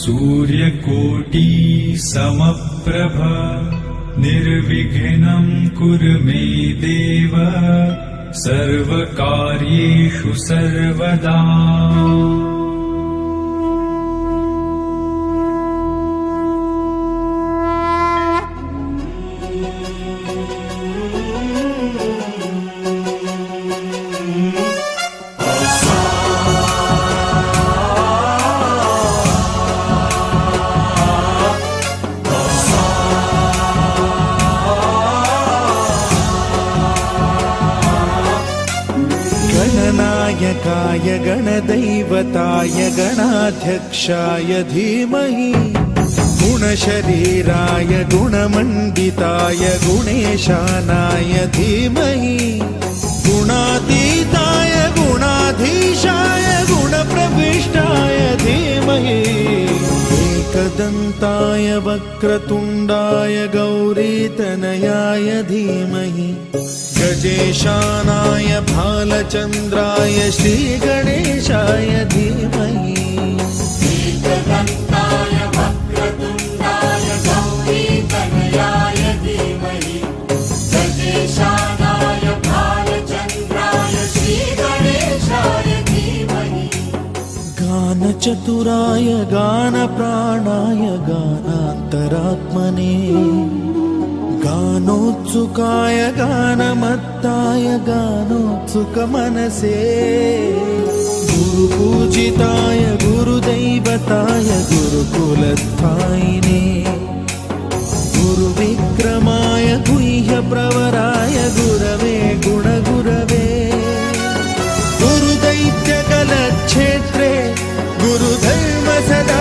सूर्यकोटि समप्रभ निर्विघ्नं कुरु मे देव सर्वकार्येषु सर्वदा। गणनायकाय गणदैवताय गणाध्यक्षाय धीमहि गुणशरीराय गुणमण्डिताय गुणेशानाय धीमहि गुणातीताय गुणाधीशाय गुणप्रविष्टाय धीमहि एकदन्ताय वक्रतुण्डाय गौरीतनयाय धीमहि गजेशानाय भालचन्द्राय श्रीगणेशाय धीमहि एकदन्ताय वक्रतुण्डाय गौरीतनयाय धीमहि गजेशानाय भालचन्द्राय श्रीगणेशाय धीमहि गानचतुराय गानप्राणाय गानान्तरात्मने गानोत्सुकाय गानमत्ताय गानोत्सुकमनसे गुरुपूजिताय गुरुदैवताय गुरुकुलस्थायिने गुरुविक्रमाय गुह्यप्रवराय गुरवे गुणगुरवे गुरुदैत्यकलक्षेत्रे गुरुधर्म सदा